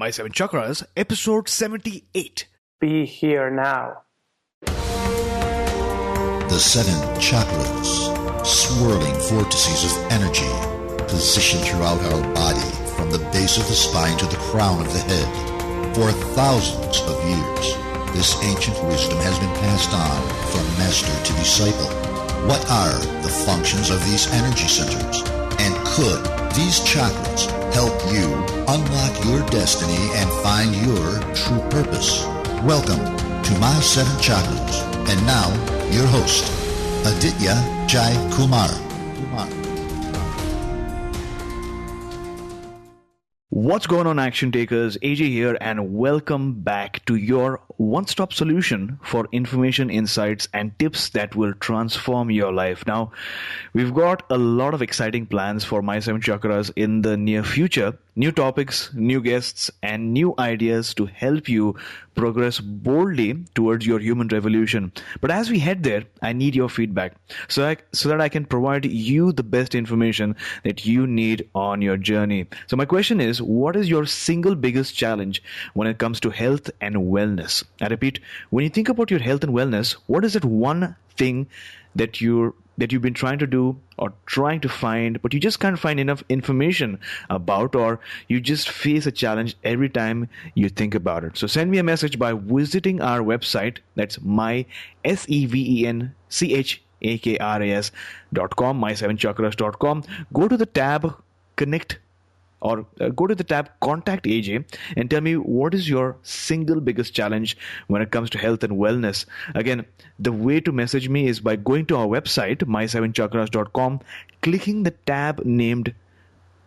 My Seven Chakras, episode 78. Be here now. The seven chakras, swirling vortices of energy, positioned throughout our body from the base of the spine to the crown of the head. For thousands of years, this ancient wisdom has been passed on from master to disciple. What are the functions of these energy centers? And could these chakras help you unlock your destiny and find your true purpose? Welcome to My Seven Chakras. And now, your host, Aditya Jai Kumar. What's going on, action takers? AJ here, and welcome back to your one-stop solution for information, insights, and tips that will transform your life. Now, we've got a lot of exciting plans for My Seven Chakras in the near future. New topics, new guests, and new ideas to help you progress boldly towards your human revolution. But as we head there, I need your feedback so that I can provide you the best information that you need on your journey. So my question is, what is your single biggest challenge when it comes to health and wellness? I repeat, when you think about your health and wellness, what is that one thing that you've been trying to do or trying to find, but you just can't find enough information about, or you just face a challenge every time you think about it? So send me a message by visiting our website. That's mysevenchakras.com, my7chakras.com. Go to the tab Connect, or go to the tab Contact AJ and tell me what is your single biggest challenge when it comes to health and wellness. Again, the way to message me is by going to our website, my7chakras.com, clicking the tab named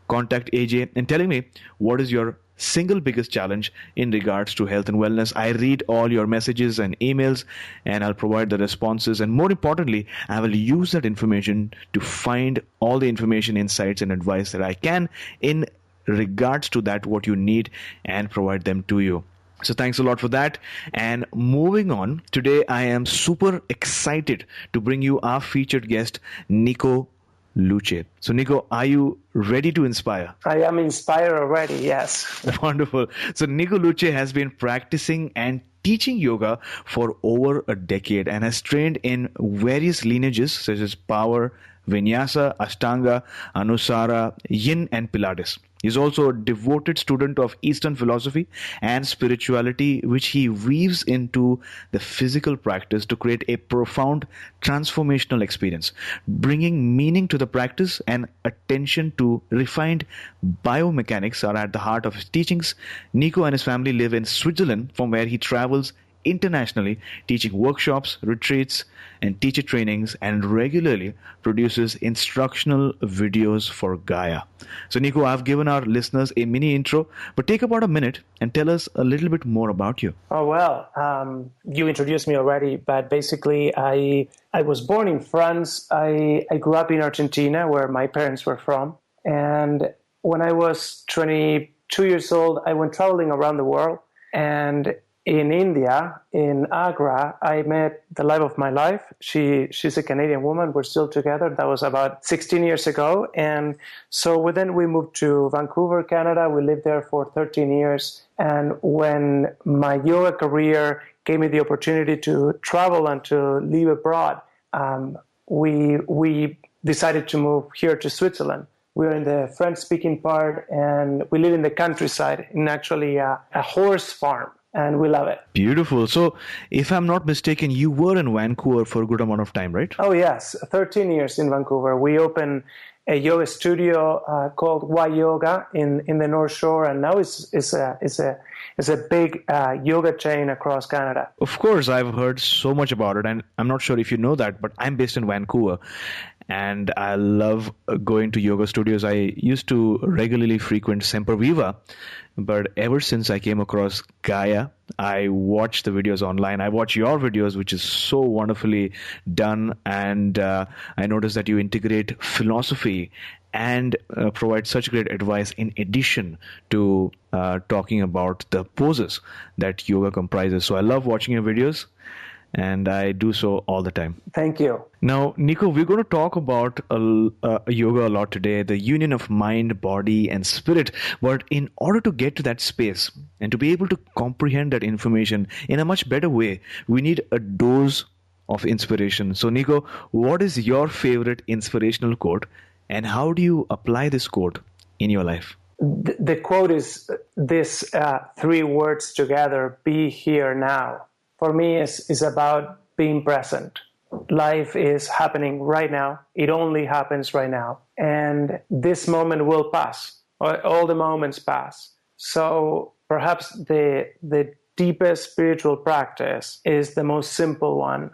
Contact AJ and telling me what is your single biggest challenge in regards to health and wellness. I read all your messages and emails, and I'll provide the responses. And more importantly, I will use that information to find all the information, insights, and advice that I can in regards to that, what you need, and provide them to you. So thanks a lot for that. And moving on, today I am super excited to bring you our featured guest, Nico Luce. So Nico, are you ready to inspire? I am inspired already, yes. Wonderful. So Nico Luce has been practicing and teaching yoga for over a decade and has trained in various lineages such as Power Vinyasa, Ashtanga, Anusara, Yin, and Pilates. He's also a devoted student of Eastern philosophy and spirituality, which he weaves into the physical practice to create a profound transformational experience. Bringing meaning to the practice and attention to refined biomechanics are at the heart of his teachings. Nico and his family live in Switzerland, from where he travels internationally, teaching workshops, retreats, and teacher trainings, and regularly produces instructional videos for Gaia. So Nico, I've given our listeners a mini intro, but take about a minute and tell us a little bit more about you. Oh, well, you introduced me already, but basically I was born in France. I grew up in Argentina, where my parents were from. And when I was 22 years old, I went traveling around the world. And in India, in Agra, I met the love of my life. She's a Canadian woman. We're still together. That was about 16 years ago. And so then we moved to Vancouver, Canada. We lived there for 13 years. And when my yoga career gave me the opportunity to travel and to live abroad, we decided to move here to Switzerland. We're in the French-speaking part, and we live in the countryside, in actually a horse farm. And we love it. Beautiful. So if I'm not mistaken, you were in Vancouver for a good amount of time, right? Oh, yes. 13 years in Vancouver. We opened a yoga studio called Y Yoga in the North Shore. And now it's a big yoga chain across Canada. Of course, I've heard so much about it. And I'm not sure if you know that, but I'm based in Vancouver. And I love going to yoga studios. I used to regularly frequent Semper Viva, but ever since I came across Gaia, I watch the videos online. I watch your videos, which is so wonderfully done. And I noticed that you integrate philosophy and provide such great advice in addition to talking about the poses that yoga comprises. So I love watching your videos. and I do so all the time. Thank you. Now, Nico, we're going to talk about yoga a lot today, the union of mind, body, and spirit. But in order to get to that space and to be able to comprehend that information in a much better way, we need a dose of inspiration. So, Nico, what is your favorite inspirational quote, and how do you apply this quote in your life? The quote is this 3 words together: be here now. For me, is about being present. Life is happening right now. It only happens right now. And this moment will pass. All the moments pass. So perhaps the deepest spiritual practice is the most simple one,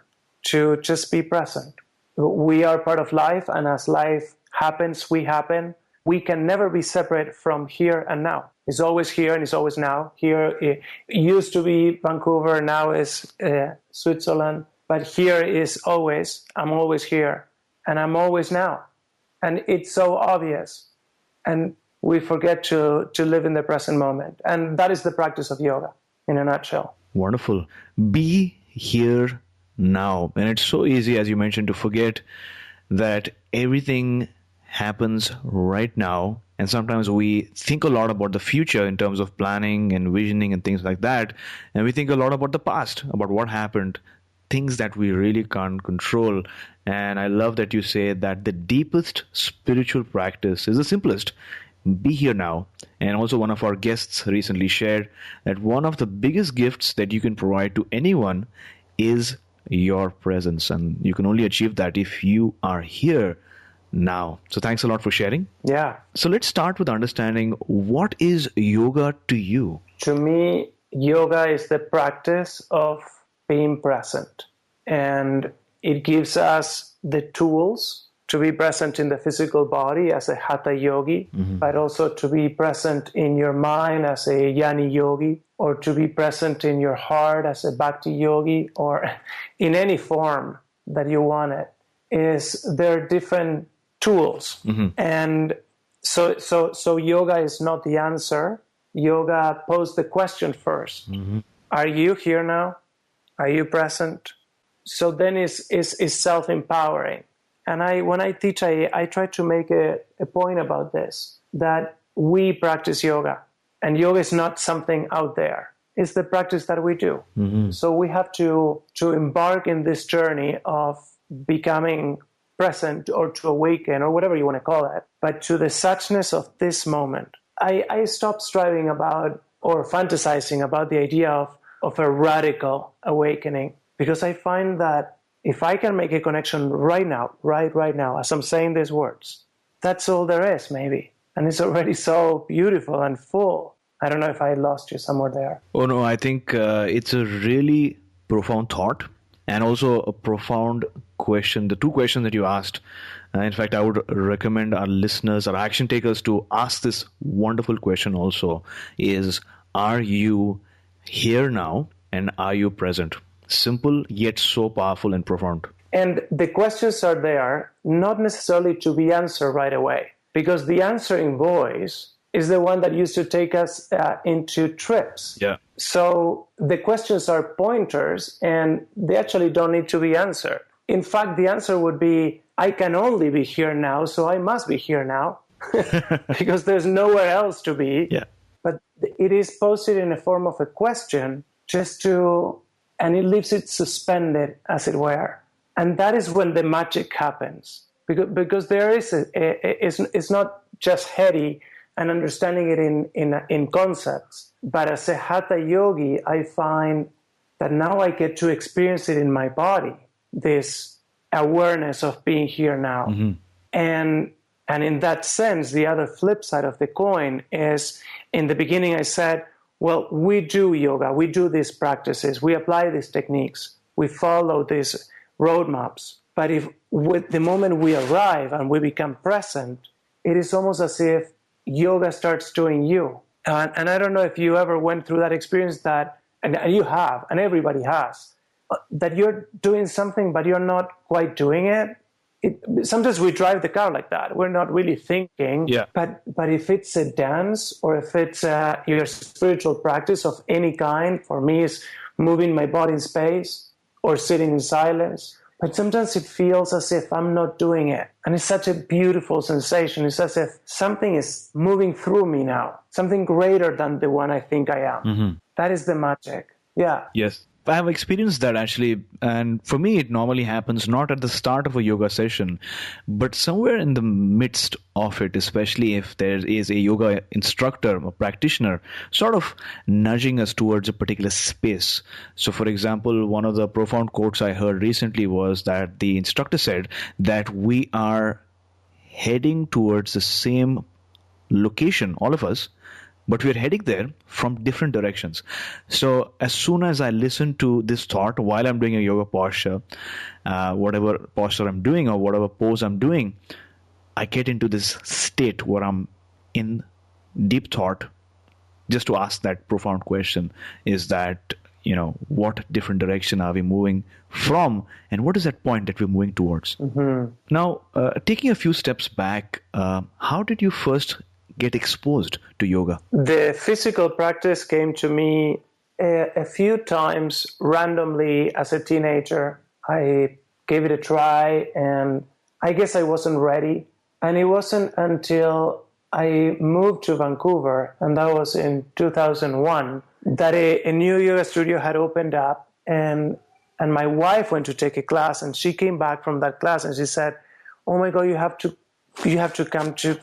to just be present. We are part of life, and as life happens, we happen. We can never be separate from here and now. It's always here and it's always now. Here it used to be Vancouver, now is Switzerland. But here is always, I'm always here and I'm always now. And it's so obvious. And we forget to live in the present moment. And that is the practice of yoga in a nutshell. Wonderful. Be here now. And it's so easy, as you mentioned, to forget that everything happens right now. And sometimes we think a lot about the future in terms of planning and visioning and things like that. And we think a lot about the past, about what happened, things that we really can't control. And I love that you say that the deepest spiritual practice is the simplest. Be here now. And also one of our guests recently shared that one of the biggest gifts that you can provide to anyone is your presence. And you can only achieve that if you are here now. So thanks a lot for sharing. Yeah. So let's start with understanding, what is yoga to you? To me, yoga is the practice of being present. And it gives us the tools to be present in the physical body as a hatha yogi, but also to be present in your mind as a jnani yogi, or to be present in your heart as a bhakti yogi, or in any form that you want it. There are different tools. And so yoga is not the answer. Yoga poses the question first. Are you here now? Are you present? So then is self-empowering. And when I teach, I try to make a point about this, that we practice yoga. And yoga is not something out there. It's the practice that we do. So we have to embark in this journey of becoming present, or to awaken, or whatever you want to call it, but to the suchness of this moment. I stopped striving about or fantasizing about the idea of a radical awakening, because I find that if I can make a connection right now, as I'm saying these words, that's all there is, maybe. And it's already so beautiful and full. I don't know if I lost you somewhere there. Oh, no, I think it's a really profound thought, and also a profound question. The 2 questions that you asked, in fact, I would recommend our listeners, our action takers, to ask this wonderful question also, is, are you here now, and are you present? Simple, yet so powerful and profound. And the questions are there, not necessarily to be answered right away, because the answering voice is the one that used to take us into trips. Yeah. So the questions are pointers, and they actually don't need to be answered. In fact, the answer would be, I can only be here now, so I must be here now, because there's nowhere else to be. Yeah. But it is posted in the form of a question, and it leaves it suspended, as it were. And that is when the magic happens, because there is it's not just heady and understanding it in concepts, but as a hatha yogi, I find that now I get to experience it in my body, this awareness of being here now. And in that sense, the other flip side of the coin is, in the beginning I said, well, we do yoga, we do these practices, we apply these techniques, we follow these roadmaps. But if with the moment we arrive and we become present, it is almost as if yoga starts doing you. And I don't know if you ever went through that experience, that, and you have, and everybody has, that you're doing something, but you're not quite doing it. Sometimes we drive the car like that. We're not really thinking. Yeah. But if it's a dance, or if it's your spiritual practice of any kind, for me, is moving my body in space, or sitting in silence. But sometimes it feels as if I'm not doing it. And it's such a beautiful sensation. It's as if something is moving through me now, something greater than the one I think I am. Mm-hmm. That is the magic. Yeah. Yes. I have experienced that actually. And for me, it normally happens not at the start of a yoga session, but somewhere in the midst of it, especially if there is a yoga instructor or practitioner sort of nudging us towards a particular space. So, for example, one of the profound quotes I heard recently was that the instructor said that we are heading towards the same location, all of us, but we're heading there from different directions. So as soon as I listen to this thought while I'm doing a yoga posture, whatever posture I'm doing or whatever pose I'm doing, I get into this state where I'm in deep thought just to ask that profound question, is that, what different direction are we moving from, and what is that point that we're moving towards? Mm-hmm. Now, taking a few steps back, how did you first get exposed to yoga? The physical practice came to me a few times randomly as a teenager. I gave it a try, and I guess I wasn't ready. And it wasn't until I moved to Vancouver, and that was in 2001, that a new yoga studio had opened up, and my wife went to take a class, and she came back from that class, and she said, "Oh my God, you have to come to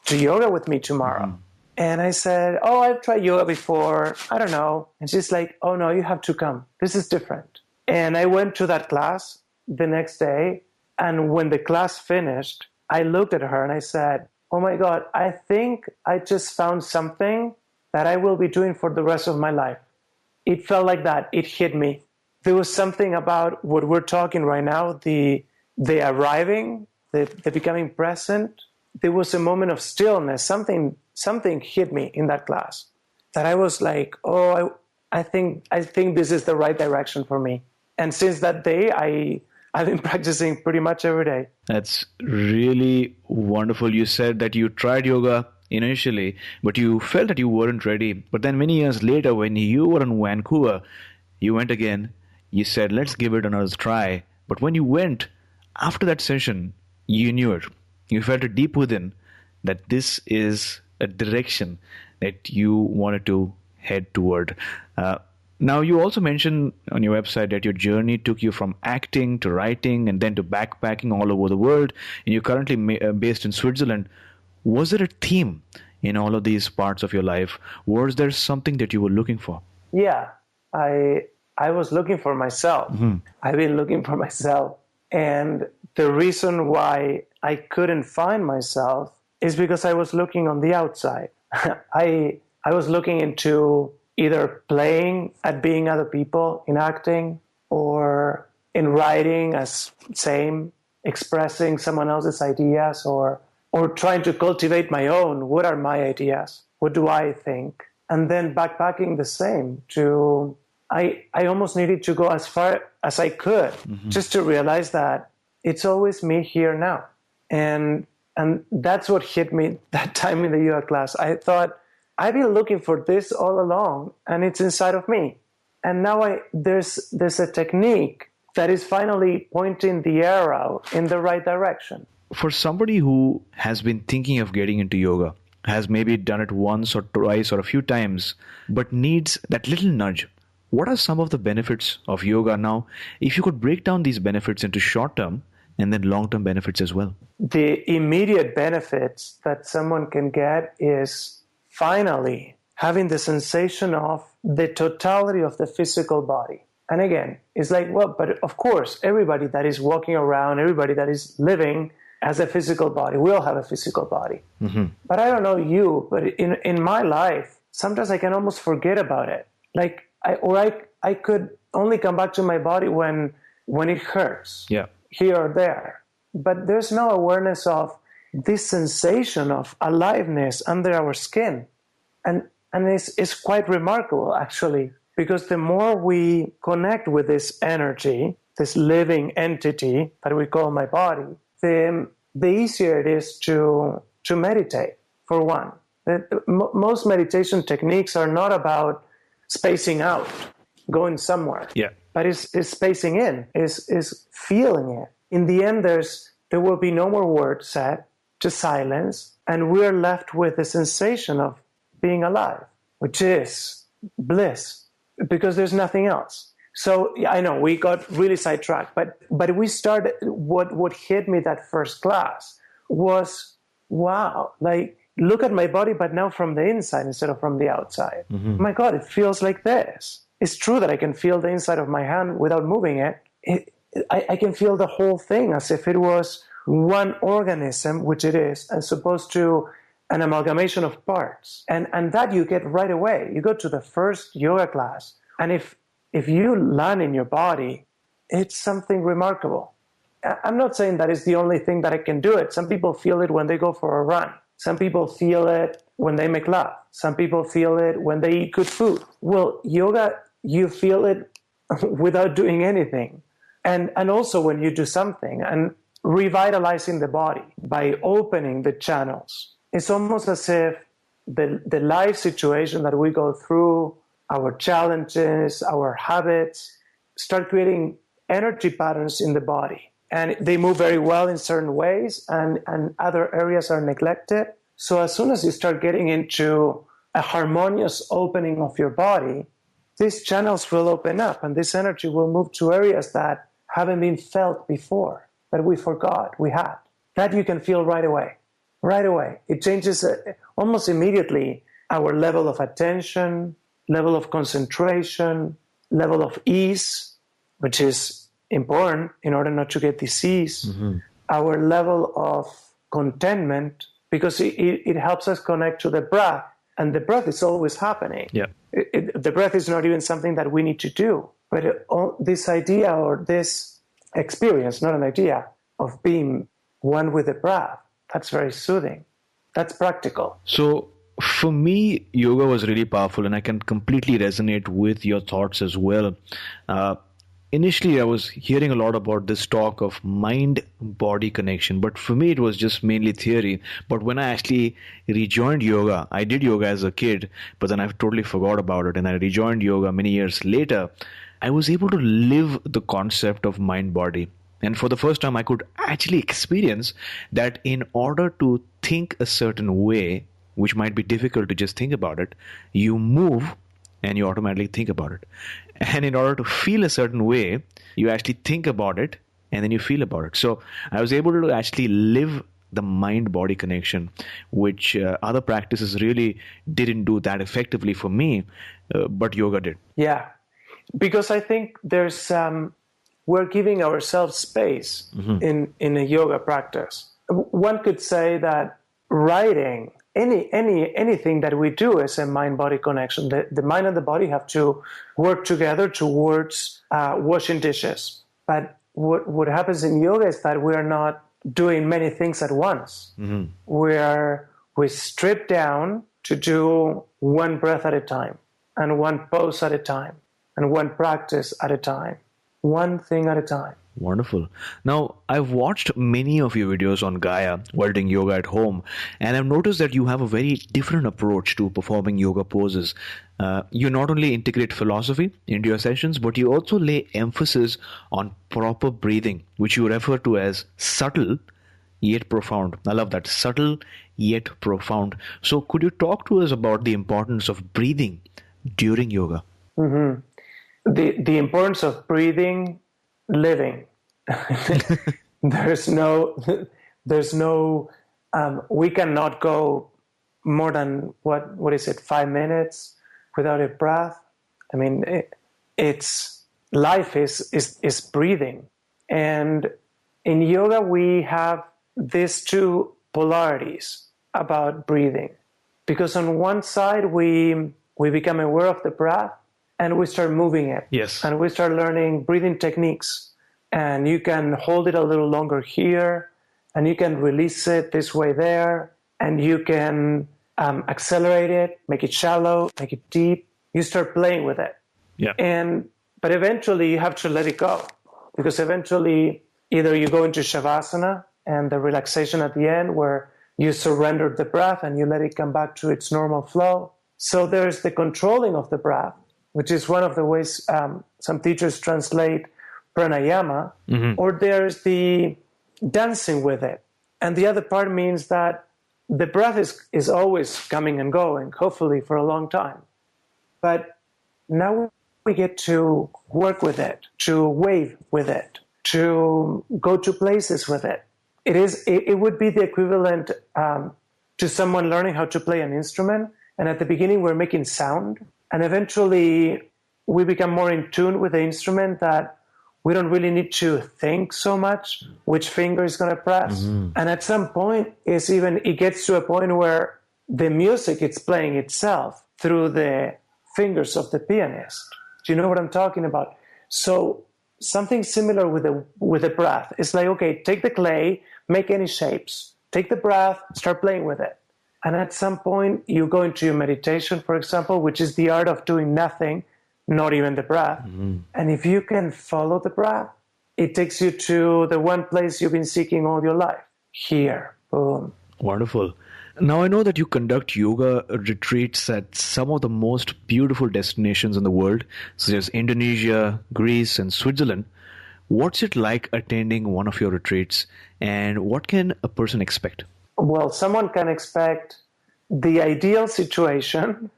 yoga with me tomorrow." Mm-hmm. And I said, "Oh, I've tried yoga before. I don't know." And she's like, "Oh no, you have to come. This is different." And I went to that class the next day. And when the class finished, I looked at her and I said, "Oh my God, I think I just found something that I will be doing for the rest of my life." It felt like that. It hit me. There was something about what we're talking right now, the arriving, the becoming present. There was a moment of stillness. Something hit me in that class that I was like, "Oh, I think this is the right direction for me." And since that day, I've been practicing pretty much every day. That's really wonderful. You said that you tried yoga initially, but you felt that you weren't ready. But then many years later, when you were in Vancouver, you went again. You said, "Let's give it another try." But when you went, after that session, you knew it. You felt it deep within that this is a direction that you wanted to head toward. Now, you also mentioned on your website that your journey took you from acting to writing and then to backpacking all over the world. And you're currently based in Switzerland. Was there a theme in all of these parts of your life? Was there something that you were looking for? Yeah, I was looking for myself. Mm-hmm. I've been looking for myself. And the reason why I couldn't find myself is because I was looking on the outside. I was looking into either playing at being other people in acting, or in writing as same, expressing someone else's ideas, or trying to cultivate my own. What are my ideas? What do I think? And then backpacking the same. I almost needed to go as far as I could, mm-hmm. just to realize that it's always me here now. And that's what hit me that time in the yoga class. I thought, I've been looking for this all along, and it's inside of me. And now there's a technique that is finally pointing the arrow in the right direction. For somebody who has been thinking of getting into yoga, has maybe done it once or twice or a few times, but needs that little nudge, what are some of the benefits of yoga? Now, if you could break down these benefits into short-term and then long-term benefits as well. The immediate benefits that someone can get is finally having the sensation of the totality of the physical body. And again, it's like, well, but of course, everybody that is walking around, everybody that is living has a physical body. We all have a physical body. Mm-hmm. But I don't know you, but in my life, sometimes I can almost forget about it. Like, I could only come back to my body when it hurts, here or there. But there's no awareness of this sensation of aliveness under our skin. And it's quite remarkable, actually, because the more we connect with this energy, this living entity that we call my body, the easier it is to meditate, for one. Most meditation techniques are not about spacing out, going somewhere. Yeah. but is spacing in, is feeling it. In the end, there will be no more words said, just silence, and we're left with the sensation of being alive, which is bliss, because there's nothing else. So I know we got really sidetracked, but we started. What hit me that first class was, wow, like, look at my body, but now from the inside instead of from the outside. Mm-hmm. My God, it feels like this. It's true that I can feel the inside of my hand without moving it. I can feel the whole thing as if it was one organism, which it is, as opposed to an amalgamation of parts. And that you get right away. You go to the first yoga class, and if you land in your body, it's something remarkable. I'm not saying that is the only thing that I can do it. Some people feel it when they go for a run. Some people feel it when they make love. Some people feel it when they eat good food. Well, yoga, you feel it without doing anything. And also when you do something and revitalizing the body by opening the channels. It's almost as if the life situation that we go through, our challenges, our habits, start creating energy patterns in the body. And they move very well in certain ways, and other areas are neglected. So as soon as you start getting into a harmonious opening of your body, these channels will open up, and this energy will move to areas that haven't been felt before, that we forgot we had. That you can feel right away. Right away. It changes almost immediately our level of attention, level of concentration, level of ease, which is important in order not to get disease, our level of contentment, because it helps us connect to the breath, and the breath is always happening. Yeah. The breath is not even something that we need to do, but this idea or this experience, not an idea, of being one with the breath, that's very soothing. That's practical. So for me, yoga was really powerful, and I can completely resonate with your thoughts as well. Initially, I was hearing a lot about this talk of mind-body connection, but for me, it was just mainly theory. But when I actually rejoined yoga, I did yoga as a kid, but then I totally forgot about it, and I rejoined yoga many years later. I was able to live the concept of mind-body. And for the first time, I could actually experience that in order to think a certain way, which might be difficult to just think about it, you move and you automatically think about it. And in order to feel a certain way, you actually think about it and then you feel about it. So I was able to actually live the mind-body connection, which other practices really didn't do that effectively for me, but yoga did. Yeah, because I think there's we're giving ourselves space in a yoga practice. One could say that writing, anything that we do is a mind-body connection. The mind and the body have to work together towards washing dishes. But what happens in yoga is that we are not doing many things at once. We strip down to do one breath at a time, and one pose at a time, and one practice at a time, one thing at a time. Wonderful. Now, I've watched many of your videos on Gaia while doing yoga at home, and I've noticed that you have a very different approach to performing yoga poses. You not only integrate philosophy into your sessions, but you also lay emphasis on proper breathing, which you refer to as subtle yet profound. I love that. Subtle yet profound. So could you talk to us about the importance of breathing during yoga? The importance of breathing, living. there's no we cannot go more than what is it, 5 minutes without a breath. I mean, it's life is breathing. And in yoga we have these two polarities about breathing, because on one side we become aware of the breath and we start moving it. Yes. And we start learning breathing techniques. And you can hold it a little longer here, and you can release it this way there, and you can accelerate it, make it shallow, make it deep. You start playing with it. Yeah. But eventually you have to let it go, because eventually either you go into Shavasana and the relaxation at the end where you surrender the breath and you let it come back to its normal flow. So there's the controlling of the breath, which is one of the ways some teachers translate pranayama, or there's the dancing with it. And the other part means that the breath is always coming and going, hopefully for a long time. But now we get to work with it, to wave with it, to go to places with it. It would be the equivalent to someone learning how to play an instrument. And at the beginning, we're making sound. And eventually, we become more in tune with the instrument that we don't really need to think so much which finger is going to press. And at some point, it gets to a point where the music is playing itself through the fingers of the pianist. Do you know what I'm talking about? So something similar with the breath. It's like, okay, take the clay, make any shapes, take the breath, start playing with it. And at some point, you go into your meditation, for example, which is the art of doing nothing, not even the breath. And if you can follow the breath, it takes you to the one place you've been seeking all your life. Here, boom. Wonderful. Now, I know that you conduct yoga retreats at some of the most beautiful destinations in the world, such as Indonesia, Greece, and Switzerland. What's it like attending one of your retreats, and what can a person expect? Well, someone can expect the ideal situation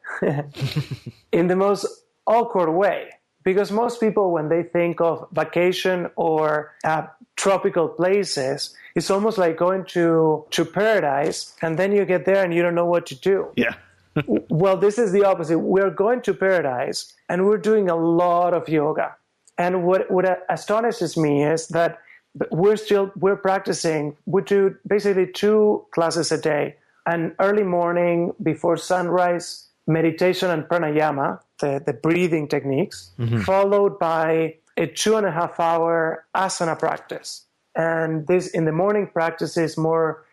in the most awkward way. Because most people, when they think of vacation or tropical places, it's almost like going to paradise, and then you get there and you don't know what to do. Yeah. Well, this is the opposite. We're going to paradise, and we're doing a lot of yoga. And what astonishes me is that we're practicing. We do basically 2 classes a day: an early morning before sunrise meditation and pranayama, the breathing techniques, followed by a 2.5-hour asana practice. And this in the morning practice is more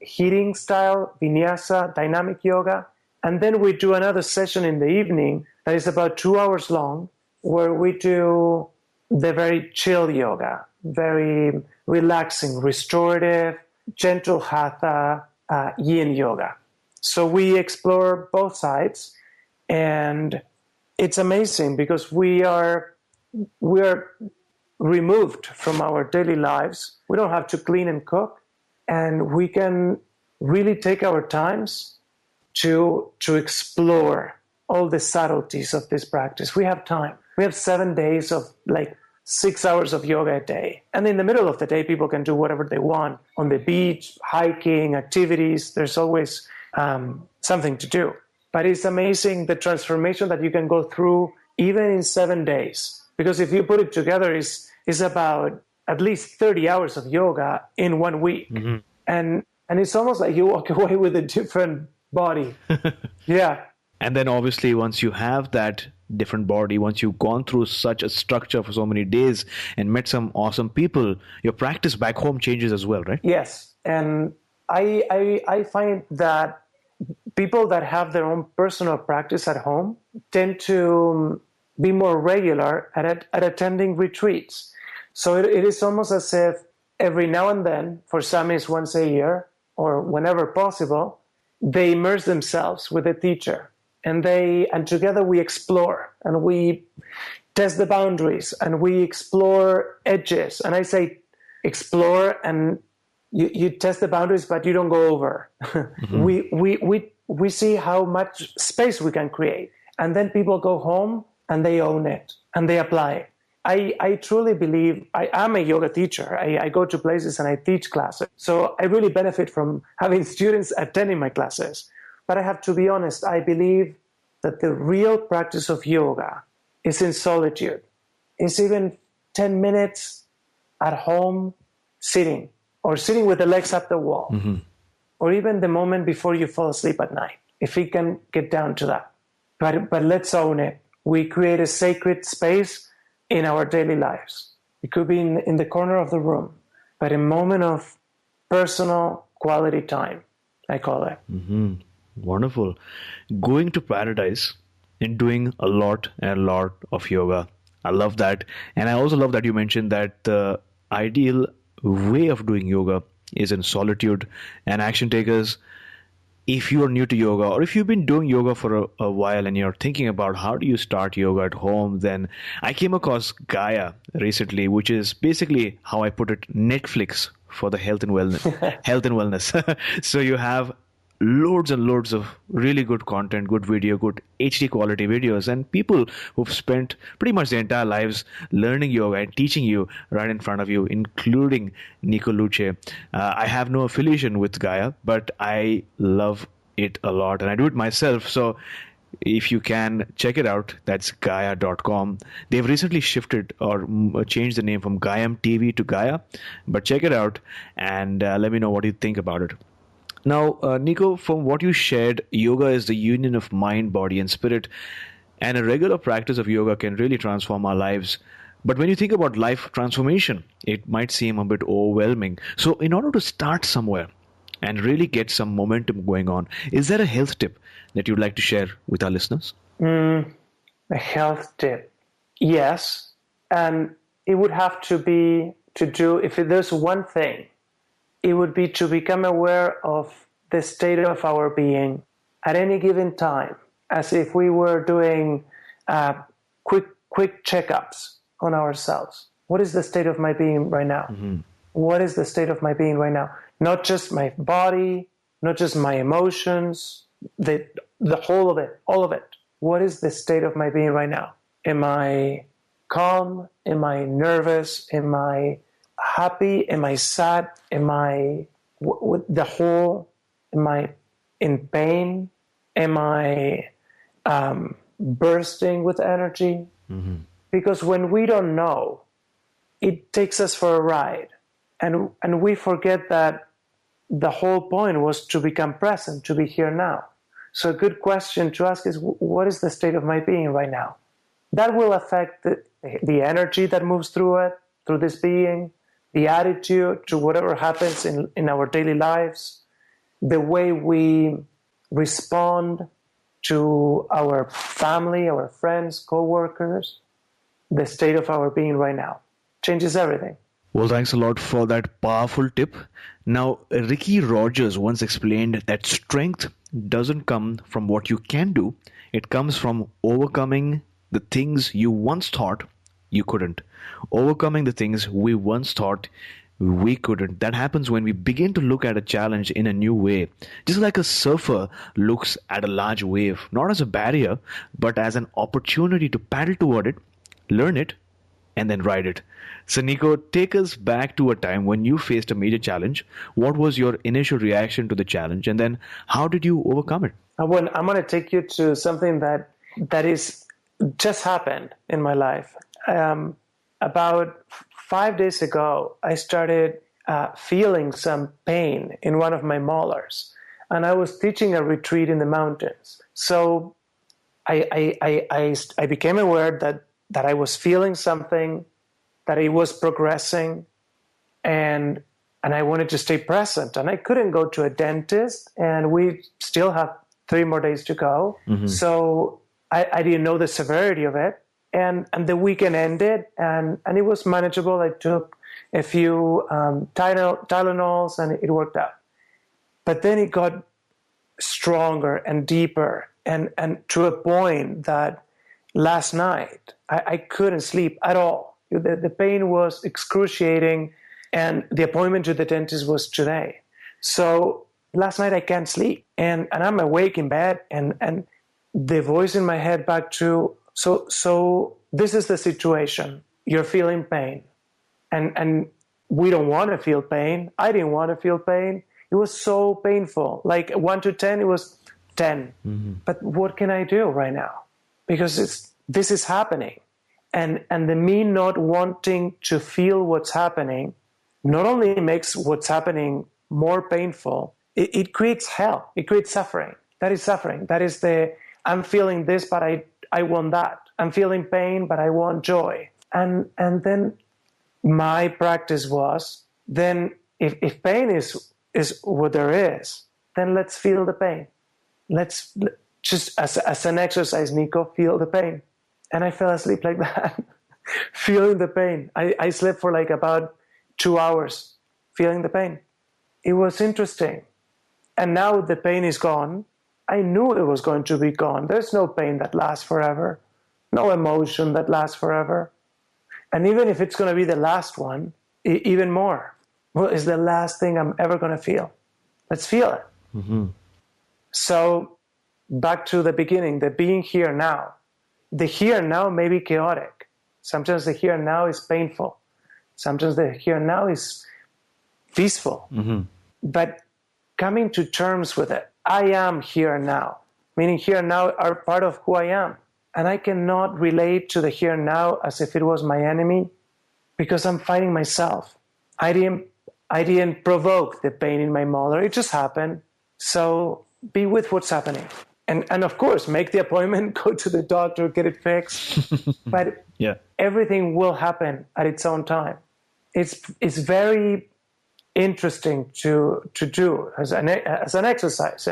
heating style, vinyasa, dynamic yoga. And then we do another session in the evening that is about 2 hours long, where we do the very chill yoga, very relaxing, restorative, gentle hatha, yin yoga. So we explore both sides, and it's amazing because we are removed from our daily lives. We don't have to clean and cook, and we can really take our times to explore all the subtleties of this practice. We have time. We have 7 days of 6 hours of yoga a day. And in the middle of the day, people can do whatever they want on the beach, hiking, activities. There's always something to do. But it's amazing the transformation that you can go through even in 7 days. Because if you put it together, it's about at least 30 hours of yoga in 1 week. And it's almost like you walk away with a different body. Yeah. And then obviously once you have that different body, once you've gone through such a structure for so many days and met some awesome people, your practice back home changes as well, right? Yes. And I find that people that have their own personal practice at home tend to be more regular at attending retreats. So it is almost as if every now and then, for some it's once a year or whenever possible, they immerse themselves with a teacher. And together we explore and we test the boundaries and we explore edges. And I say explore, and you test the boundaries, but you don't go over. We see how much space we can create. And then people go home and they own it and they apply it. I truly believe I am a yoga teacher. I go to places and I teach classes. So I really benefit from having students attending my classes. But I have to be honest, I believe that the real practice of yoga is in solitude. It's even 10 minutes at home sitting, or sitting with the legs up the wall, or even the moment before you fall asleep at night, if we can get down to that. But let's own it. We create a sacred space in our daily lives. It could be in the corner of the room, but a moment of personal quality time, I call it. Wonderful. Going to paradise and doing a lot of yoga. I love that. And I also love that you mentioned that the ideal way of doing yoga is in solitude. And action takers, if you are new to yoga, or if you've been doing yoga for a while and you're thinking about how do you start yoga at home, then I came across Gaia recently, which is basically, how I put it, Netflix for the health and wellness. Health and wellness. So you have loads and loads of really good content, good video, good HD quality videos, and people who've spent pretty much their entire lives learning yoga and teaching you right in front of you, including Nico Luce. I have no affiliation with Gaia, but I love it a lot and I do it myself. So if you can check it out, that's gaia.com. They've recently shifted or changed the name from GAIAM TV to Gaia, but check it out and let me know what you think about it. Now, Nico, from what you shared, yoga is the union of mind, body, and spirit, and a regular practice of yoga can really transform our lives. But when you think about life transformation, it might seem a bit overwhelming. So, in order to start somewhere and really get some momentum going on, is there a health tip that you'd like to share with our listeners? A health tip. Yes. And it would have to be to do, if there's one thing, it would be to become aware of the state of our being at any given time, as if we were doing quick checkups on ourselves. What is the state of my being right now? Mm-hmm. What is the state of my being right now? Not just my body, not just my emotions, the whole of it, all of it. What is the state of my being right now? Am I calm? Am I nervous? Am I happy? Am I sad? Am I the whole? Am I in pain? Am I bursting with energy? Mm-hmm. Because when we don't know, it takes us for a ride, and we forget that the whole point was to become present, to be here now. So a good question to ask is, what is the state of my being right now? That will affect the energy that moves through it, through this being, the attitude to whatever happens in our daily lives, the way we respond to our family, our friends, co-workers. The state of our being right now changes everything. Well, thanks a lot for that powerful tip. Now, Ricky Rogers once explained that strength doesn't come from what you can do. It comes from overcoming the things you once thought you couldn't. Overcoming the things we once thought we couldn't. That happens when we begin to look at a challenge in a new way. Just like a surfer looks at a large wave, not as a barrier, but as an opportunity to paddle toward it, learn it, and then ride it. So, Nico, take us back to a time when you faced a major challenge. What was your initial reaction to the challenge, and then how did you overcome it? I'm going to take you to something that is just happened in my life. About 5 days ago, I started feeling some pain in one of my molars, and I was teaching a retreat in the mountains. So I became aware that I was feeling something, that it was progressing, and I wanted to stay present. And I couldn't go to a dentist, and we still have 3 more days to go. Mm-hmm. So I didn't know the severity of it. And the weekend ended, and it was manageable. I took a few Tylenols, and it worked out. But then it got stronger and deeper, and to a point that last night I couldn't sleep at all. The pain was excruciating, and the appointment to the dentist was today. So last night I can't sleep, and I'm awake in bed, and the voice in my head back to, so this is the situation. You're feeling pain, and we don't want to feel pain. I didn't want to feel pain. It was so painful. Like 1 to 10, it was 10. Mm-hmm. But what can I do right now? Because this is happening. And the me not wanting to feel what's happening not only makes what's happening more painful, it creates hell. It creates suffering. That is suffering. That is I'm feeling this, but I want that. I'm feeling pain, but I want joy. And then my practice was, then if pain is what there is, then let's feel the pain. Let's just, as an exercise, Nico, feel the pain. And I fell asleep like that, feeling the pain. I slept for like about 2 hours, feeling the pain. It was interesting. And now the pain is gone. I knew it was going to be gone. There's no pain that lasts forever, no emotion that lasts forever. And even if it's going to be the last one, even more. Well, it's the last thing I'm ever going to feel. Let's feel it. Mm-hmm. So back to the beginning, the being here now. The here now may be chaotic. Sometimes the here now is painful. Sometimes the here now is peaceful. Mm-hmm. But coming to terms with it, I am here now, meaning here now are part of who I am. And I cannot relate to the here now as if it was my enemy because I'm fighting myself. I didn't provoke the pain in my molar. It just happened. So be with what's happening. And of course, make the appointment, go to the doctor, get it fixed. But everything will happen at its own time. It's very interesting to do as an exercise,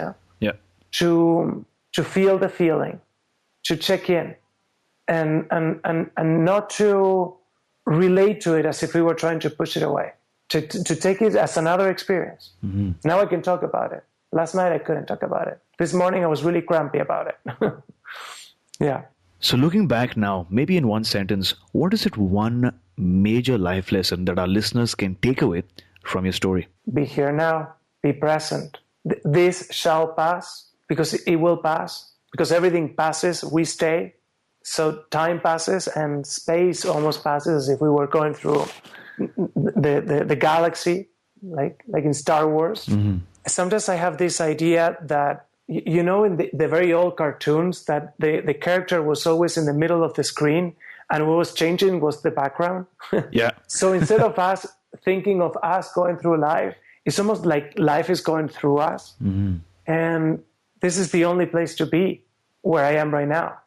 to feel the feeling, to check in, and not to relate to it as if we were trying to push it away, to take it as another experience. Mm-hmm. Now I can talk about it. Last night I couldn't talk about it. This morning I was really grumpy about it. Yeah. So looking back now, maybe in one sentence, what is it one major life lesson that our listeners can take away from your story? Be here now. Be present. This shall pass because it will pass. Because everything passes, we stay. So time passes and space almost passes as if we were going through the galaxy, like in Star Wars. Mm-hmm. Sometimes I have this idea that, you know, in the very old cartoons, that the character was always in the middle of the screen and what was changing was the background. Yeah. So instead of us thinking of us going through life, it's almost like life is going through us. Mm-hmm. And this is the only place to be where I am right now.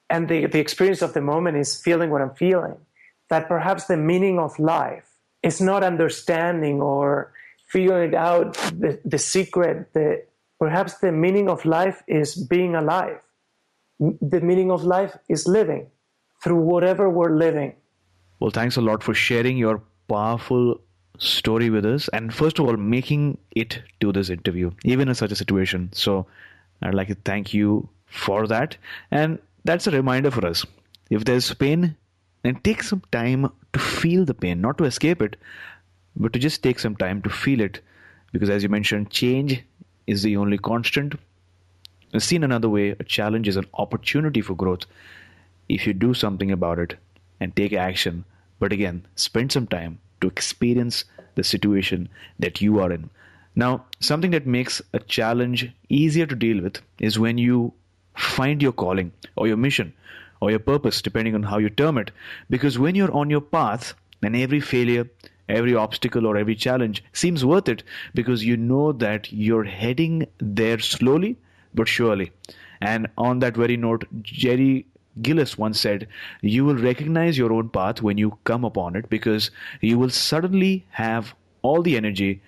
And the experience of the moment is feeling what I'm feeling. That perhaps the meaning of life is not understanding or figuring out the secret. Perhaps the meaning of life is being alive. The meaning of life is living through whatever we're living. Well, thanks a lot for sharing your powerful story with us. And first of all, making it to this interview, even in such a situation. So I'd like to thank you for that. And that's a reminder for us. If there's pain, then take some time to feel the pain, not to escape it, but to just take some time to feel it. Because as you mentioned, change is the only constant. Seen another way, a challenge is an opportunity for growth if you do something about it and take action. But again, spend some time to experience the situation that you are in. Now, something that makes a challenge easier to deal with is when you find your calling or your mission or your purpose, depending on how you term it. Because when you're on your path, then every failure, every obstacle or every challenge seems worth it because you know that you're heading there slowly but surely. And on that very note, Jerry Gillis once said, you will recognize your own path when you come upon it because you will suddenly have all the energy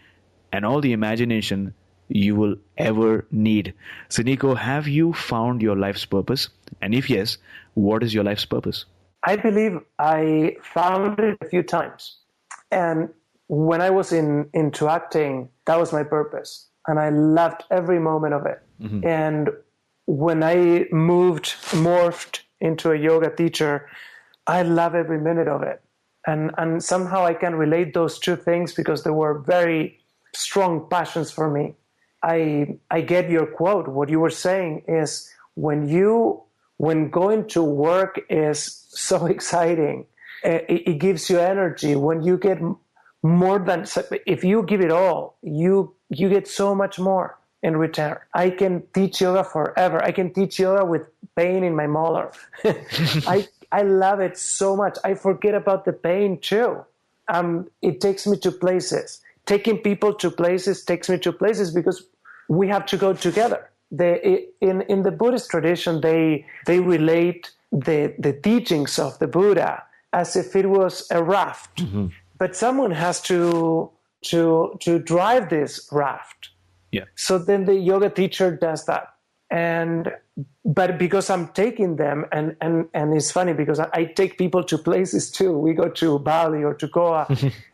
and all the imagination you will ever need. So Nico, have you found your life's purpose? And if yes, what is your life's purpose? I believe I found it a few times. And when I was into acting, that was my purpose. And I loved every moment of it. Mm-hmm. And when I morphed into a yoga teacher, I love every minute of it. And somehow I can relate those two things because they were very strong passions for me. I get your quote. What you were saying is when going to work is so exciting, it gives you energy. When you get more than, if you give it all, you get so much more in return. I can teach yoga forever. I can teach yoga with pain in my molar. I love it so much. I forget about the pain too. It takes me to places. Taking people to places takes me to places because we have to go together. In the Buddhist tradition, they relate the teachings of the Buddha as if it was a raft. Mm-hmm. But someone has to drive this raft. Yeah. So then the yoga teacher does that. And but because I'm taking them, and it's funny because I take people to places too. We go to Bali or to Goa,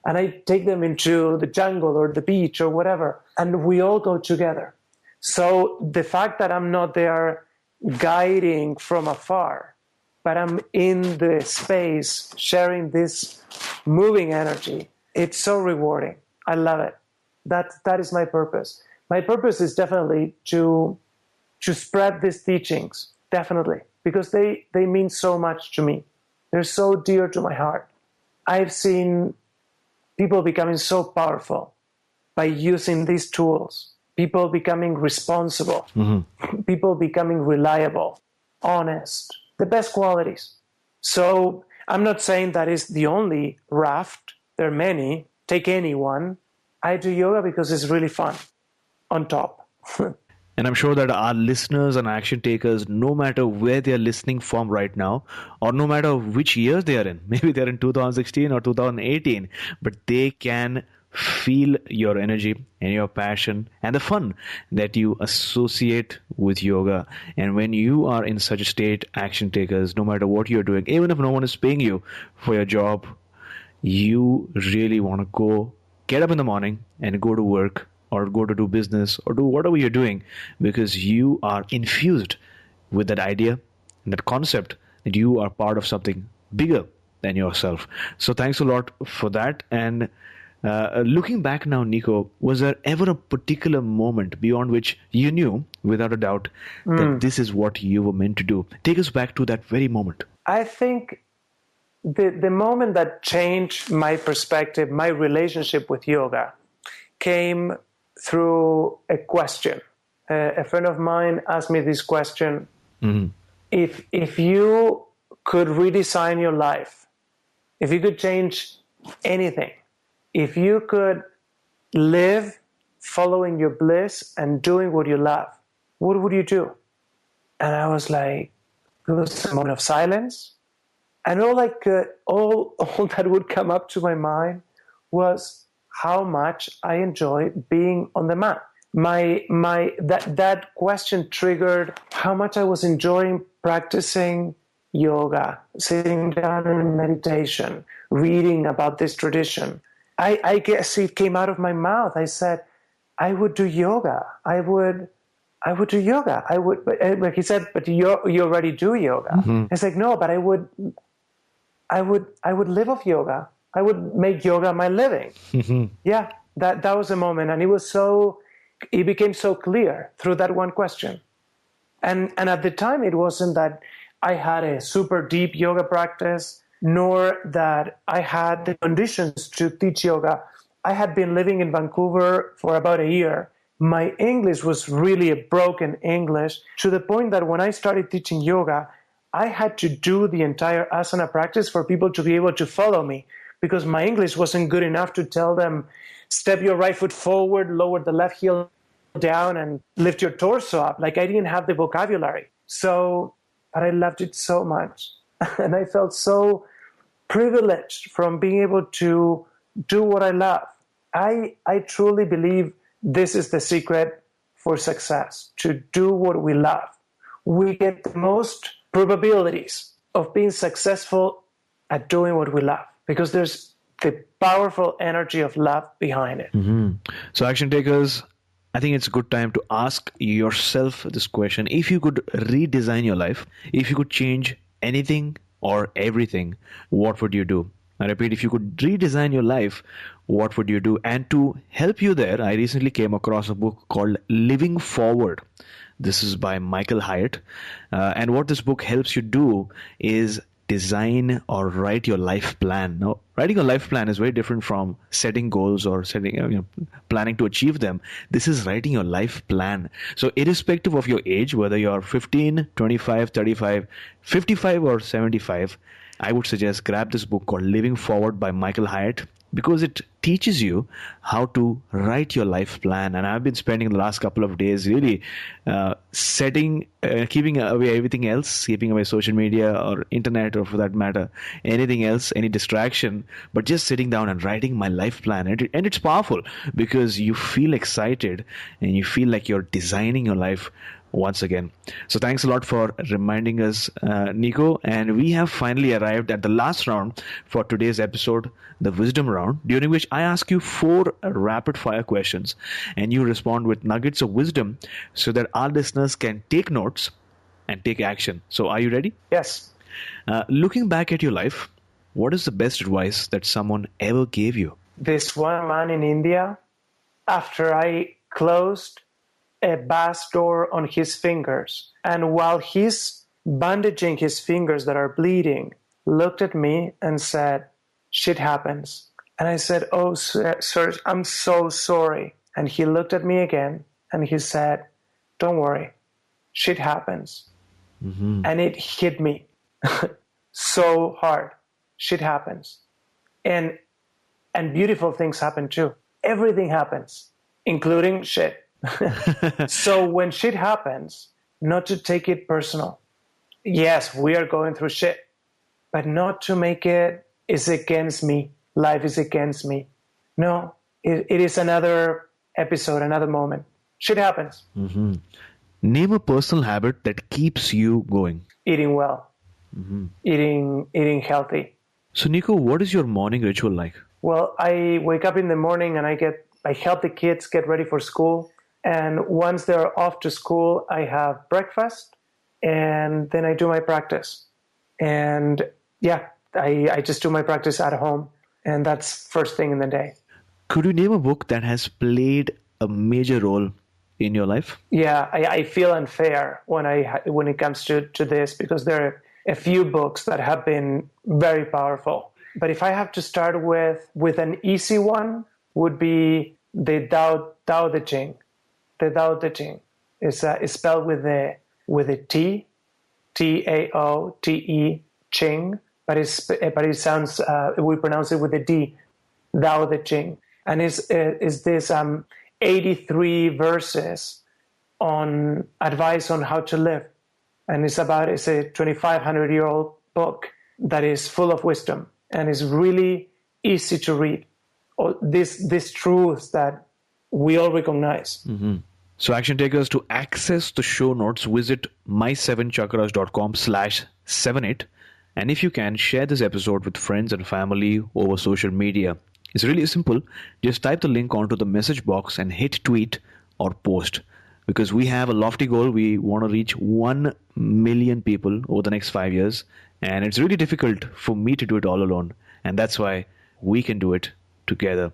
and I take them into the jungle or the beach or whatever, and we all go together. So the fact that I'm not there guiding from afar, but I'm in the space sharing this moving energy, it's so rewarding. I love it. That is my purpose. My purpose is definitely to spread these teachings, definitely, because they mean so much to me. They're so dear to my heart. I've seen people becoming so powerful by using these tools, people becoming responsible, people becoming reliable, honest, the best qualities. So I'm not saying that is the only raft. There are many. Take anyone. I do yoga because it's really fun on top. And I'm sure that our listeners and action takers, no matter where they're listening from right now, or no matter which year they are in, maybe they're in 2016 or 2018, but they can feel your energy and your passion and the fun that you associate with yoga. And when you are in such a state, action takers, no matter what you're doing, even if no one is paying you for your job, you really want to go get up in the morning and go to work or go to do business or do whatever you're doing, because you are infused with that idea and that concept that you are part of something bigger than yourself. So thanks a lot for that. And looking back now, Nico, was there ever a particular moment beyond which you knew without a doubt that this is what you were meant to do? Take us back to that very moment. I think the moment that changed my perspective, my relationship with yoga, came through a question. A friend of mine asked me this question: if you could redesign your life, if you could change anything, if you could live following your bliss and doing what you love, what would you do? And I was like, it was a moment of silence. And all that would come up to my mind was how much I enjoy being on the mat. That question triggered how much I was enjoying practicing yoga, sitting down in meditation, reading about this tradition. I guess it came out of my mouth. I said, I would do yoga. I would do yoga. But he said, but you already do yoga. It's like, no, but I would live off yoga. I would make yoga my living. Yeah, that was a moment. And it became so clear through that one question. And at the time, it wasn't that I had a super deep yoga practice, nor that I had the conditions to teach yoga. I had been living in Vancouver for about a year. My English was really a broken English, to the point that when I started teaching yoga, I had to do the entire asana practice for people to be able to follow me, because my English wasn't good enough to tell them, step your right foot forward, lower the left heel down, and lift your torso up. Like, I didn't have the vocabulary. But I loved it so much. And I felt so privileged from being able to do what I love. I truly believe this is the secret for success, to do what we love. We get the most probabilities of being successful at doing what we love, because there's the powerful energy of love behind it. So action takers, I think it's a good time to ask yourself this question. If you could redesign your life, if you could change anything or everything, what would you do? I repeat, if you could redesign your life, what would you do? And to help you there, I recently came across a book called Living Forward. This is by Michael Hyatt. And what this book helps you do is design or write your life plan. Now, writing a life plan is very different from setting goals or planning to achieve them. This is writing your life plan. So irrespective of your age, whether you're 15, 25, 35, 55 or 75, I would suggest grab this book called Living Forward by Michael Hyatt, because it teaches you how to write your life plan. And I've been spending the last couple of days really keeping away everything else, keeping away social media or internet, or for that matter, anything else, any distraction, but just sitting down and writing my life plan. And it's powerful because you feel excited and you feel like you're designing your life once again. So thanks a lot for reminding us, Nico. And we have finally arrived at the last round for today's episode, the wisdom round, during which I ask you 4 rapid fire questions and you respond with nuggets of wisdom so that our listeners can take notes and take action. So are you ready? Yes. Looking back at your life, what is the best advice that someone ever gave you? This one man in India, after I closed a bass door on his fingers, and while he's bandaging his fingers that are bleeding, looked at me and said, "Shit happens." And I said, "Oh, sir, I'm so sorry." And he looked at me again and he said, "Don't worry, shit happens." Mm-hmm. And it hit me so hard. Shit happens. And beautiful things happen too. Everything happens, including shit. So when shit happens, not to take it personal. Yes, we are going through shit, but not to make it is against me. Life is against me. No, it is another episode, another moment. Shit happens. Mm-hmm. Name a personal habit that keeps you going. Eating well. Mm-hmm. Eating healthy. So Nico, what is your morning ritual like? Well, I wake up in the morning and I help the kids get ready for school. And once they're off to school, I have breakfast and then I do my practice. And yeah, I just do my practice at home. And that's first thing in the day. Could you name a book that has played a major role in your life? Yeah, I feel unfair when it comes to this because there are a few books that have been very powerful. But if I have to start with an easy one, would be the Tao Te Ching. The Tao Te Ching is spelled with a T, Taote, Ching, but it sounds we pronounce it with a D, Tao Te Ching, and is this 83 verses on advice on how to live, and it's a 2,500-year-old book that is full of wisdom and is really easy to read. These truths that we all recognize. Mm-hmm. So action takers, to access the show notes, visit my7chakras.com/78. And if you can, share this episode with friends and family over social media. It's really simple. Just type the link onto the message box and hit tweet or post. Because we have a lofty goal. We want to reach 1 million people over the next 5 years. And it's really difficult for me to do it all alone. And that's why we can do it together.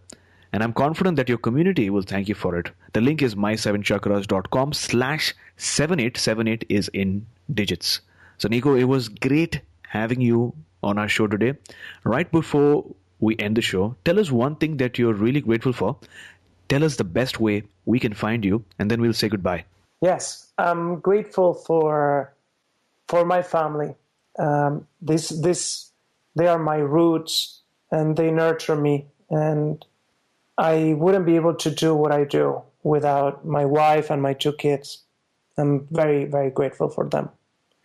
And I'm confident that your community will thank you for it. The link is my7chakras.com/78. 78 is in digits. So Nico, it was great having you on our show today. Right before we end the show, tell us one thing that you're really grateful for. Tell us the best way we can find you, and then we'll say goodbye. Yes, I'm grateful for my family. They are my roots, and they nurture me. And I wouldn't be able to do what I do without my wife and my 2 kids. I'm very, very grateful for them.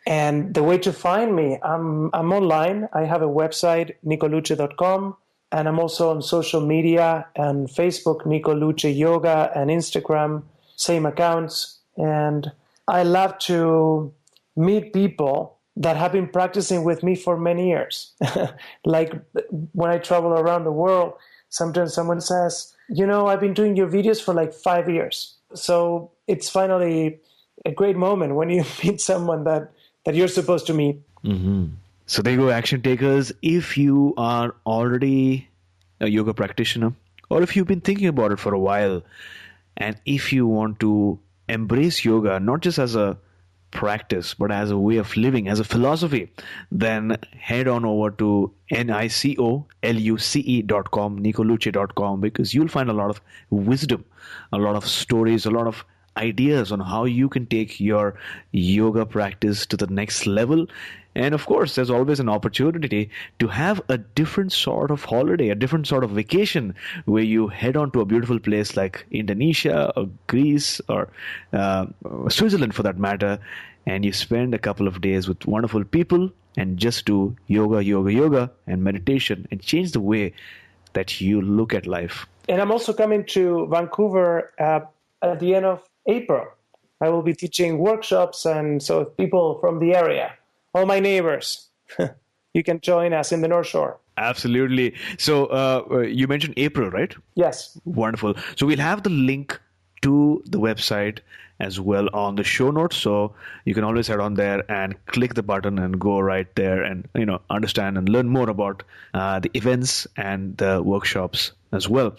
And the way to find me, I'm online. I have a website, nicoluce.com, and I'm also on social media and Facebook, Nico Luce Yoga, and Instagram, same accounts. And I love to meet people that have been practicing with me for many years. Like when I travel around the world, sometimes someone says, I've been doing your videos for like 5 years. So it's finally a great moment when you meet someone that you're supposed to meet. Mm-hmm. So there you go, action takers. If you are already a yoga practitioner, or if you've been thinking about it for a while, and if you want to embrace yoga, not just as a practice, but as a way of living, as a philosophy, then head on over to nicoluce.com, nicoluce.com, because you'll find a lot of wisdom, a lot of stories, a lot of ideas on how you can take your yoga practice to the next level. And of course, there's always an opportunity to have a different sort of holiday, a different sort of vacation, where you head on to a beautiful place like Indonesia or Greece or Switzerland for that matter, and you spend a couple of days with wonderful people and just do yoga and meditation and change the way that you look at life. And I'm also coming to Vancouver at the end of April. I will be teaching workshops, and so people from the area, all my neighbors, you can join us in the North Shore. Absolutely. So you mentioned April, right? Yes. Wonderful. So we'll have the link to the website as well on the show notes. So you can always head on there and click the button and go right there and, understand and learn more about the events and the workshops as well.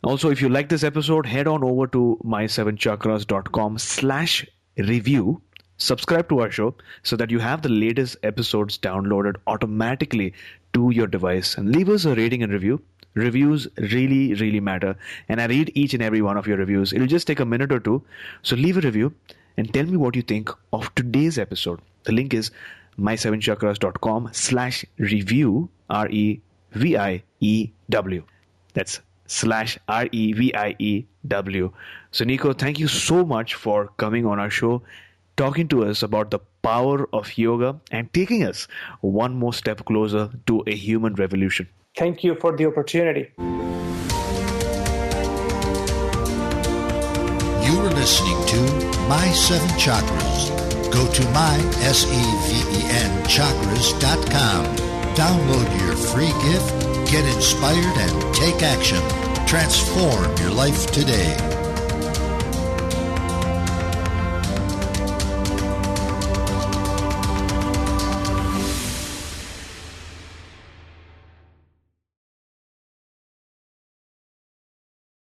Also, if you like this episode, head on over to my7chakras.com/review. Subscribe to our show so that you have the latest episodes downloaded automatically to your device, and leave us a rating and review. Reviews really, really matter, and I read each and every one of your reviews. It'll just take a minute or two. So leave a review and tell me what you think of today's episode. The link is my7chakras.com/review, REVIEW. That's /REVIEW. So Nico, thank you so much for coming on our show, talking to us about the power of yoga and taking us one more step closer to a human revolution. Thank you for the opportunity. You are listening to My 7 Chakras. Go to mysevenchakras.com. Download your free gift, get inspired, and take action. Transform your life today.